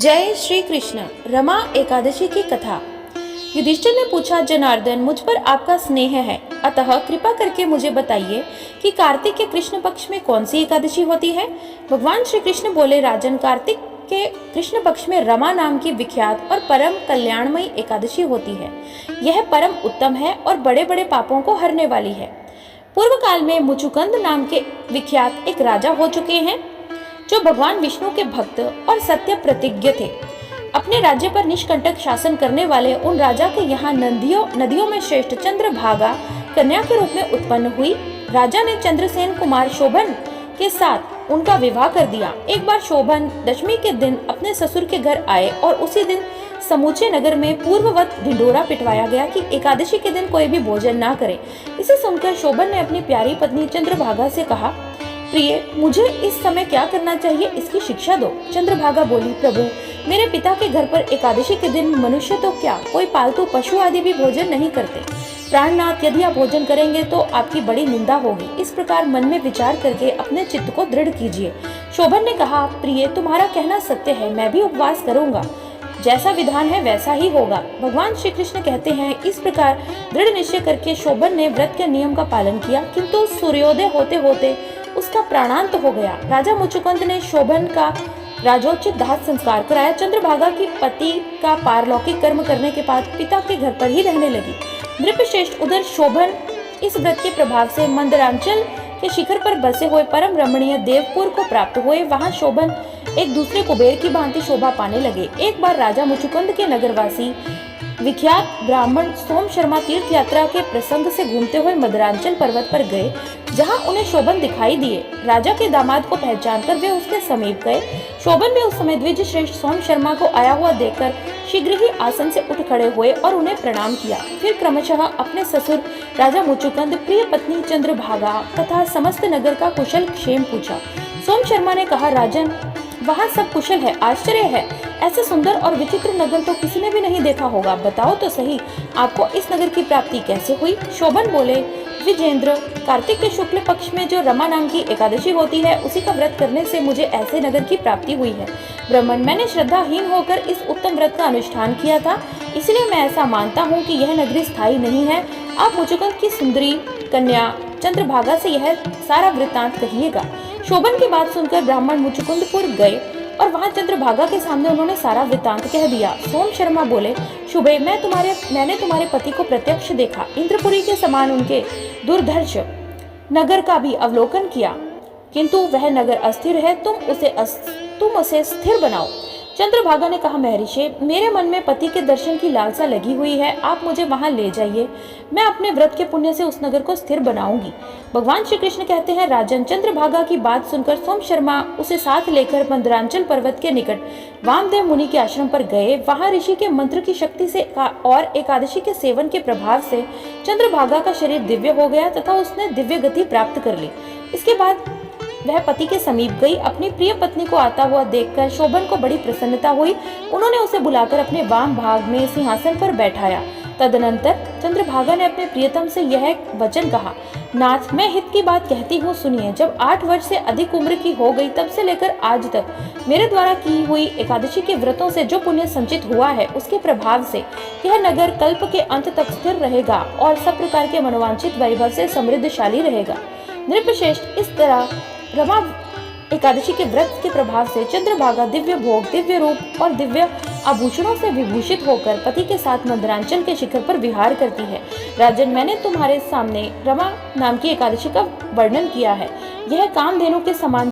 जय श्री कृष्ण। रमा एकादशी की कथा। युधिष्ठिर ने पूछा, जनार्दन, मुझ पर आपका स्नेह है, अतः कृपा करके मुझे बताइए कि कार्तिक के कृष्ण पक्ष में कौन सी एकादशी होती है। भगवान श्री कृष्ण बोले, राजन, कार्तिक के कृष्ण पक्ष में रमा नाम की विख्यात और परम कल्याणमयी एकादशी होती है। यह परम उत्तम है और बड़े बड़े पापों को हरने वाली है। पूर्व काल में मुचुकुंद नाम के विख्यात एक राजा हो चुके हैं, जो भगवान विष्णु के भक्त और सत्य प्रतिज्ञ थे। अपने राज्य पर निष्कंटक शासन करने वाले उन राजा के यहाँ नदियों में श्रेष्ठ चंद्रभागा कन्या के रूप में उत्पन्न हुई। राजा ने चंद्रसेन कुमार शोभन के साथ उनका विवाह कर दिया। एक बार शोभन दशमी के दिन अपने ससुर के घर आए और उसी दिन समूचे नगर में पूर्ववत ढिंढोरा पिटवाया गया कि एकादशी के दिन कोई भी भोजन ना करे। इसे सुनकर शोभन ने अपनी प्यारी पत्नी चंद्रभागा से कहा, प्रिय, मुझे इस समय क्या करना चाहिए, इसकी शिक्षा दो। चंद्रभागा बोली, प्रभु, मेरे पिता के घर पर एकादशी के दिन मनुष्य तो क्या, कोई पालतू पशु आदि भी भोजन नहीं करते। प्राणनाथ, यदि आप भोजन करेंगे तो आपकी बड़ी निंदा होगी। इस प्रकार मन में विचार करके अपने चित्त को दृढ़ कीजिए। शोभन ने कहा, प्रिय, तुम्हारा कहना सत्य है, मैं भी उपवास करूंगा। जैसा विधान है वैसा ही होगा। भगवान श्री कृष्ण कहते हैं, इस प्रकार दृढ़ निश्चय करके शोभन ने व्रत के नियम का पालन किया, किंतु सूर्योदय होते होते उसका प्राणांत हो गया। राजा मुचुकुंद ने शोभन का राजोचित दाह संस्कार कराया। चंद्रभागा की पति का पारलौकिक कर्म करने के बाद पिता के घर पर ही रहने लगी। नृपश्रेष्ठ उधर शोभन इस व्रत के प्रभाव से मंदरांचल के शिखर पर बसे हुए परम रमणीय देवपुर को प्राप्त हुए। वहां शोभन एक दूसरे कुबेर की भांति शोभा पाने लगे। एक बार राजा मुचुकुंद के नगरवासी विख्यात ब्राह्मण सोम शर्मा तीर्थ यात्रा के प्रसंग से घूमते हुए मदरांचल पर्वत पर गए, जहां उन्हें शोभन दिखाई दिए। राजा के दामाद को पहचानकर वे उसके समीप गए। शोभन भी उस समय द्विज श्रेष्ठ सोम शर्मा को आया हुआ देखकर शीघ्र ही आसन से उठ खड़े हुए और उन्हें प्रणाम किया। फिर क्रमशः अपने ससुर राजा मुचुकुंद, प्रिय पत्नी चंद्रभागा तथा समस्त नगर का कुशल क्षेम पूछा। सोम शर्मा ने कहा, राजन, वहाँ सब कुशल है, आश्चर्य है। ऐसे सुंदर और विचित्र नगर तो किसी ने भी नहीं देखा होगा। बताओ तो सही, आपको इस नगर की प्राप्ति कैसे हुई। शोभन बोले, विजेंद्र, कार्तिक के शुक्ल पक्ष में जो रमा नाम की एकादशी होती है, उसी का व्रत करने से मुझे ऐसे नगर की प्राप्ति हुई है। ब्राह्मण, मैंने श्रद्धाहीन होकर इस उत्तम व्रत का अनुष्ठान किया था, इसलिए मैं ऐसा मानता हूँ कि यह नगरी स्थायी नहीं है। आप मुचुकुंद की सुंदरी कन्या चंद्रभागा से यह सारा वृत्तांत कहिएगा। शोभन की बात सुनकर ब्राह्मण मुचुकुंदपुर गए और वहां चंद्रभागा के सामने उन्होंने सारा वृत्तांत कह दिया। सोम शर्मा बोले, शुभे, मैंने तुम्हारे पति को प्रत्यक्ष देखा। इंद्रपुरी के समान उनके दुर्धर्ष नगर का भी अवलोकन किया, किंतु वह नगर अस्थिर है। तुम उसे स्थिर बनाओ। चंद्रभागा ने कहा, महर्षि, मेरे मन में पति के दर्शन की लालसा लगी हुई है, आप मुझे वहां ले जाइए। मैं अपने व्रत के पुण्य से उस नगर को स्थिर बनाऊंगी। भगवान श्री कृष्ण कहते हैं, राजन, चंद्रभागा की बात सुनकर सोम शर्मा उसे साथ लेकर मंदरांचल पर्वत के निकट वामदेव मुनि के आश्रम पर गए। वहां ऋषि के मंत्र की शक्ति से और एकादशी के सेवन के प्रभाव से चंद्रभागा का शरीर दिव्य हो गया तथा उसने दिव्य गति प्राप्त कर ली। इसके बाद वह पति के समीप गई। अपनी प्रिय पत्नी को आता हुआ देखकर शोभन को बड़ी प्रसन्नता हुई। उन्होंने उसे बुलाकर अपने वाम भाग में सिंहासन पर बैठाया। तदनंतर चंद्रभागा ने अपने प्रियतम से यह वचन कहा, नाथ, मैं हित की बात कहती हूँ, सुनिए। जब 8 वर्ष से अधिक उम्र की हो गई, तब से लेकर आज तक मेरे द्वारा की हुई एकादशी के व्रतों से जो पुण्य संचित हुआ है, उसके प्रभाव से यह नगर कल्प के अंत तक स्थिर रहेगा और सब प्रकार के मनोवांछित वैभव से समृद्धशाली रहेगा। नृपश्रेष्ठ, इस तरह रमा एकादशी के व्रत के प्रभाव से चंद्रभागा दिव्य भोग, दिव्य रूप और दिव्य आभूषणों से विभूषित होकर पति के साथ मंदरांचल के शिखर पर विहार करती है। राजन, मैंने तुम्हारे सामने रमा नाम की एकादशी का वर्णन किया है। यह कामधेनु के समान